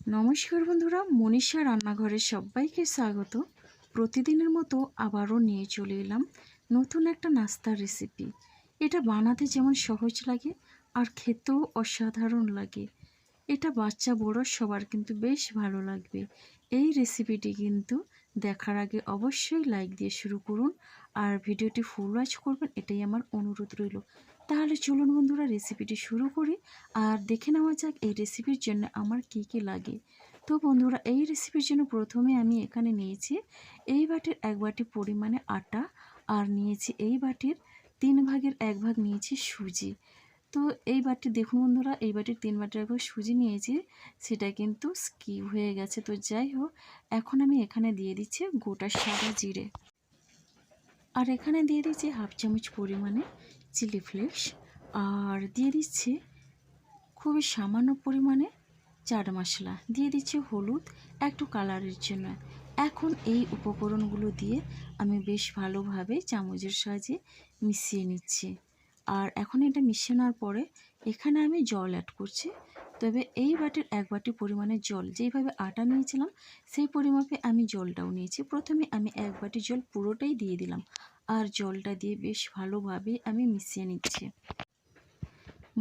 নমস্কার বন্ধুরা, মনীষা রান্নাঘরে সবাইকে স্বাগত। প্রতিদিনের মতো আবারও নিয়ে চলে এলাম নতুন একটা নাস্তার রেসিপি। এটা বানাতে যেমন সহজ লাগে আর খেতেও অসাধারণ লাগে। এটা বাচ্চা বড় সবার কিন্তু বেশ ভালো লাগবে। এই রেসিপিটি কিন্তু দেখার আগে অবশ্যই লাইক দিয়ে শুরু করুন আর ভিডিওটি ফুল ওয়াচ করবেন, এটাই আমার অনুরোধ রইল। তাহলে চলুন বন্ধুরা রেসিপিটি শুরু করি আর দেখে নেওয়া যাক এই রেসিপির জন্য আমার কি কি লাগে। তো বন্ধুরা, এই রেসিপির জন্য প্রথমে আমি এখানে নিয়েছি এই বাটির 1 বাটি পরিমাণে আটা, আর নিয়েছি এই বাটির 3 ভাগের 1 ভাগ নিয়েছি সুজি। তো এই বাটি দেখুন বন্ধুরা, এই বাটির 3 বাটির 1 ভাগ সুজি নিয়েছি, সেটা কিন্তু স্কিপ হয়ে গেছে। তো যাই হোক, এখন আমি এখানে দিয়ে দিচ্ছি গোটা সাদা জিরে, আর এখানে দিয়ে দিচ্ছি হাফ চামচ পরিমাণে চিলি ফ্লেক্স, আর দিয়ে দিচ্ছি খুবই সামান্য পরিমাণে চাট মশলা, দিয়ে দিচ্ছি হলুদ একটু কালারের জন্য। এখন এই উপকরণগুলো দিয়ে আমি বেশ ভালোভাবে চামচের সাহায্যে মিশিয়ে নিচ্ছি। আর এখন এটা মিশিয়ে নেওয়ার পরে এখানে আমি জল অ্যাড করছি। তবে এই বাটির 1 বাটি পরিমাণে জল, যেইভাবে আটা নিয়েছিলাম সেই পরিমাপে আমি জলটাও নিয়েছি। প্রথমে আমি 1 বাটি জল পুরোটাই দিয়ে দিলাম, আর জলটা দিয়ে বেশ ভালোভাবে আমি মিশিয়ে নিচ্ছি।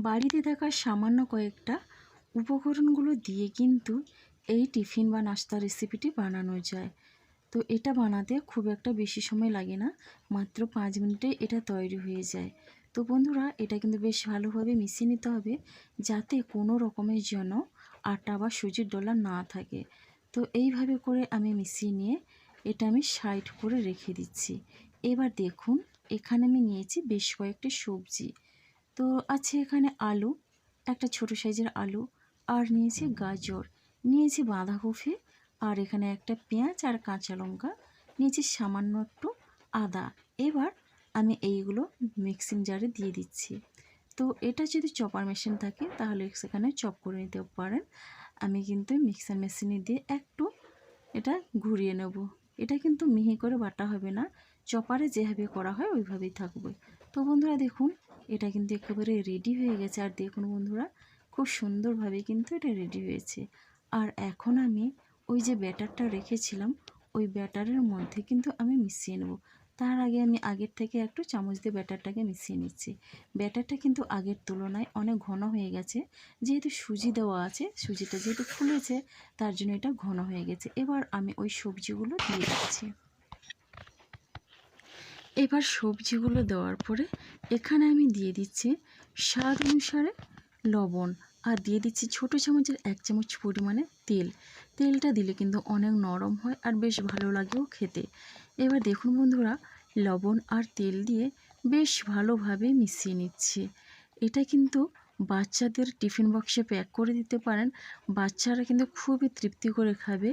বাড়িতে থাকা সামান্য কয়েকটা উপকরণগুলো দিয়ে কিন্তু এই টিফিন বা নাস্তা রেসিপিটি বানানো যায়। তো এটা বানাতে খুব একটা বেশি সময় লাগে না, মাত্র 5 মিনিটেই এটা তৈরি হয়ে যায়। তো বন্ধুরা, এটা কিন্তু বেশ ভালোভাবে মিশিয়ে নিতে হবে, যাতে কোনো রকমের যেন আটা বা সুজির ডলা না থাকে। তো এইভাবে করে আমি মিশিয়ে নিয়ে এটা আমি সাইড করে রেখে দিচ্ছি। এবার দেখুন, এখানে আমি নিয়েছি বেশ কয়েকটি সবজি। তো আছে এখানে আলু, একটা ছোট সাইজের আলু, আর নিয়েছি গাজর, নিয়েছি বাঁধাকপি, আর এখানে একটা পেঁয়াজ আর কাঁচা লঙ্কা, নিয়েছি সামান্য একটু আদা। এবার আমি এইগুলো মিক্সিং জারে দিয়ে দিচ্ছি। তো এটা যদি চপার মেশিন থাকে তাহলে সেখানে চপ করে নিতে পারেন। আমি কিন্তু মিক্সার মেশিনে দিয়ে একটু এটা ঘুরিয়ে নেব। এটা কিন্তু মিহি করে বাটা হবে না, চপারে যেভাবে করা হয় ওইভাবেই থাকবে। তো বন্ধুরা দেখুন, এটা কিন্তু একেবারে রেডি হয়ে গেছে। আর দেখুন বন্ধুরা, খুব সুন্দরভাবে কিন্তু এটা রেডি হয়েছে। আর এখন আমি ওই যে ব্যাটারটা রেখেছিলাম ওই ব্যাটারের মধ্যে কিন্তু আমি মিশিয়ে নেব। তার আগে আমি আগের থেকে একটু চামচ দিয়ে ব্যাটারটাকে মিশিয়ে নিচ্ছি। ব্যাটারটা কিন্তু আগের তুলনায় অনেক ঘন হয়ে গেছে, যেহেতু সুজি দেওয়া আছে, সুজিটা যেহেতু ফুলেছে তার জন্য এটা ঘন হয়ে গেছে। এবার আমি ওই সবজিগুলো দিয়ে দিচ্ছি। এবার সবজিগুলো দেওয়ার পরে এখানে আমি দিয়ে দিচ্ছি স্বাদ অনুসারে লবণ, আর দিয়ে দিচ্ছি ছোটো চামচের 1 চামচ পরিমাণে তেল। তেলটা দিলে কিন্তু অনেক নরম হয় আর বেশ ভালো লাগেও খেতে। এবার দেখুন বন্ধুরা, লবণ আর তেল দিয়ে বেশ ভালোভাবে মিশিয়ে নিচ্ছি। এটা কিন্তু বাচ্চাদের টিফিন বক্সে প্যাক করে দিতে পারেন, বাচ্চারা কিন্তু খুবই তৃপ্তি করে খাবে।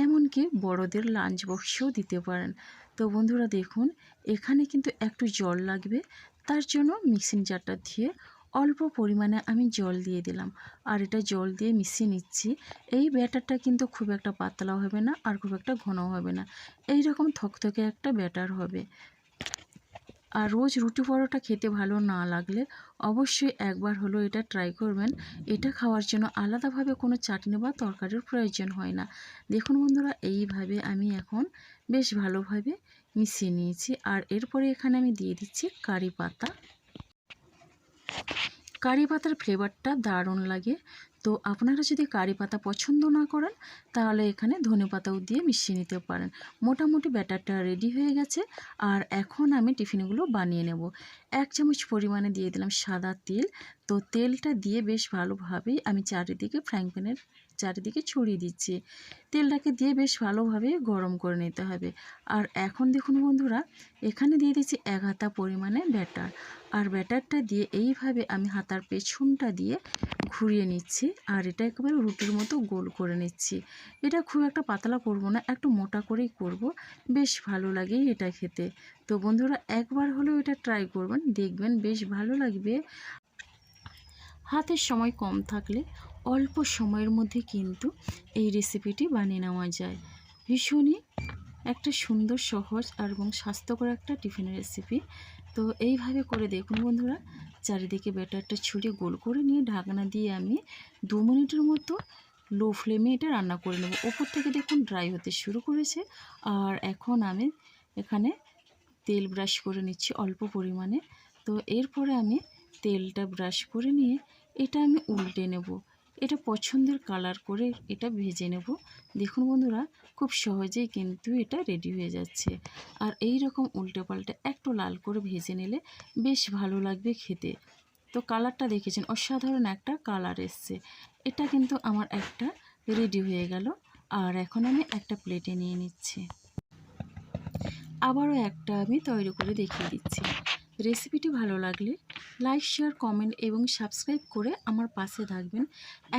এমনকি বড়দের লাঞ্চ বক্সেও দিতে পারেন। তো বন্ধুরা দেখুন, এখানে কিন্তু একটু জল লাগবে, তার জন্য মিক্সিং জারটা দিয়ে অল্প পরিমাণে আমি জল দিয়ে দিলাম, আর এটা জল দিয়ে মিশিয়ে নিচ্ছি। এই ব্যাটারটা কিন্তু খুব একটা পাতলাও হবে না আর খুব একটা ঘনও হবে না, এই রকম থকথকে একটা ব্যাটার হবে। আর রোজ রুটি পরোটা খেতে ভালো না লাগলে অবশ্যই একবার হলো এটা ট্রাই করবেন। এটা খাওয়ার জন্য আলাদাভাবে কোনো চাটনি বা তরকারির প্রয়োজন হয় না। দেখুন বন্ধুরা, এইভাবে আমি এখন বেশ ভালোভাবে মিশিয়ে নিয়েছি। আর এরপরে এখানে আমি দিয়ে দিচ্ছি কারি পাতা। কারি পাতার ফ্লেভারটা দারুণ লাগে। তো আপনারা যদি কারি পাতা পছন্দ না করেন তাহলে এখানে ধনে পাতাও দিয়ে মিশিয়ে নিতে পারেন। মোটামুটি ব্যাটারটা রেডি হয়ে গেছে। আর এখন আমি টিফিনগুলো বানিয়ে নেব। 1 চামচ পরিমাণে দিয়ে দিলাম সাদা তেল। তো তেলটা দিয়ে বেশ ভালোভাবেই আমি চারিদিকে ফ্রাইং প্যানের চারিদিকে ছড়িয়ে দিচ্ছি। তেলটাকে দিয়ে বেশ ভালোভাবে গরম করে নিতে হবে। আর এখন দেখুন বন্ধুরা, এখানে দিয়ে দিচ্ছি 1 হাতা পরিমাণে ব্যাটার। আর ব্যাটারটা দিয়ে এইভাবে আমি হাতার পেছনটা দিয়ে ঘুরিয়ে নিচ্ছি, আর এটা একেবারে রুটির মতো গোল করে নিচ্ছি। এটা খুব একটা পাতলা করব না, একটু মোটা করেই করব, বেশ ভালো লাগে এটা খেতে। তো বন্ধুরা, একবার হলেও এটা ট্রাই করবেন, দেখবেন বেশ ভালো লাগবে। হাতের সময় কম থাকলে অল্প সময়ের মধ্যে কিন্তু এই রেসিপিটি বানিয়ে নেওয়া যায়। ভীষণই একটা সুন্দর, সহজ আর এবং স্বাস্থ্যকর একটা টিফিনের রেসিপি। তো এইভাবে করে দেখুন বন্ধুরা, চারিদিকে ব্যাটারটা ছড়িয়ে গোল করে নিয়ে ঢাকনা দিয়ে আমি 2 মিনিটের মতো লো ফ্লেমে এটা রান্না করে নেব। ওপর থেকে দেখুন ড্রাই হতে শুরু করেছে। আর এখন আমি এখানে তেল ব্রাশ করে নিচ্ছি অল্প পরিমাণে। তো এরপরে আমি তেলটা ব্রাশ করে নিয়ে এটা আমি উল্টে নেব। এটা পছন্দের কালার করে এটা ভেজে নেব। দেখুন বন্ধুরা, খুব সহজেই কিন্তু এটা রেডি হয়ে যাচ্ছে। আর এই রকম উল্টে পাল্টে একটু লাল করে ভেজে নিলে বেশ ভালো লাগবে খেতে। তো কালারটা দেখেছেন, অসাধারণ একটা কালার এসছে। এটা কিন্তু আমার একটা রেডি হয়ে গেল। আর এখন আমি একটা প্লেটে নিয়ে নিচ্ছি। আবারও একটা আমি তৈরি করে দেখিয়ে দিচ্ছি। রেসিপিটি ভালো লাগলে লাইক, শেয়ার, কমেন্ট এবং সাবস্ক্রাইব করে আমার পাশে থাকবেন।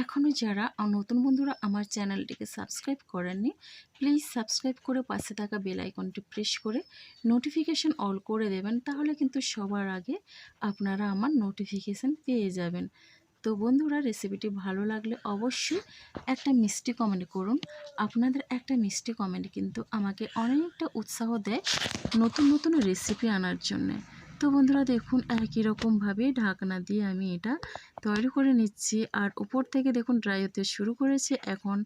এখনও যারা নতুন বন্ধুরা আমার চ্যানেলটিকে সাবস্ক্রাইব করেননি, প্লিজ সাবস্ক্রাইব করে পাশে থাকা বেল আইকনটি প্রেস করে নোটিফিকেশান অল করে দেবেন। তাহলে কিন্তু সবার আগে আপনারা আমার নোটিফিকেশান পেয়ে যাবেন। তো বন্ধুরা, রেসিপিটি ভালো লাগলে অবশ্যই একটা মিষ্টি কমেন্ট করুন। আপনাদের একটা মিষ্টি কমেন্ট কিন্তু আমাকে অনেকটা উৎসাহ দেয় নতুন নতুন রেসিপি আনার জন্যে। তো বন্ধুরা দেখুন, একই রকমভাবে ঢাকনা দিয়ে আমি এটা তৈরি করে নিচ্ছি। আর উপর থেকে দেখুন ড্রাই হতে শুরু করেছে। এখন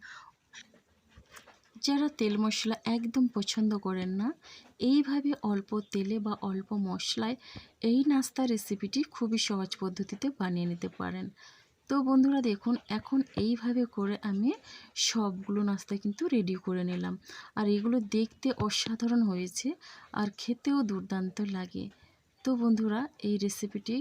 যারা তেল মশলা একদম পছন্দ করেন না, এইভাবে অল্প তেলে বা অল্প মশলায় এই নাস্তা রেসিপিটি খুবই সহজ পদ্ধতিতে বানিয়ে নিতে পারেন। তো বন্ধুরা দেখুন, এখন এইভাবে করে আমি সবগুলো নাস্তা কিন্তু রেডি করে নিলাম। আর এগুলো দেখতে অসাধারণ হয়েছে আর খেতেও দুর্দান্ত লাগে। তো বন্ধুরা, এই রেসিপিটি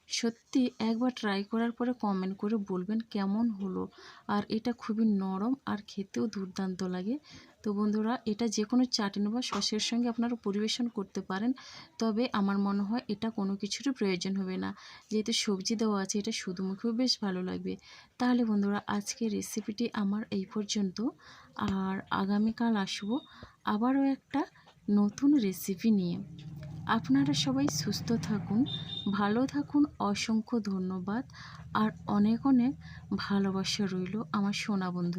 সত্যি একবার ট্রাই করার পরে কমেন্ট করে বলবেন কেমন হলো। আর এটা খুবই নরম আর খেতেও দুর্দান্ত লাগে। তো বন্ধুরা, এটা যে কোনো চাটনি বা সসের সঙ্গে আপনারা পরিবেশন করতে পারেন। তবে আমার মনে হয় এটা কোনো কিছুরই প্রয়োজন হবে না, যেহেতু সবজি দেওয়া আছে। এটা শুধু মুখেও বেশ ভালো লাগবে। তাহলে বন্ধুরা, আজকের রেসিপিটি আমার এই পর্যন্ত। আর আগামীকাল আসবো আবারও একটা নতুন রেসিপি নিয়ে। আপনারা সবাই সুস্থ থাকুন, ভালো থাকুন। অসংখ্য ধন্যবাদ আর অনেক অনেক ভালোবাসা রইল আমার সোনা বন্ধু।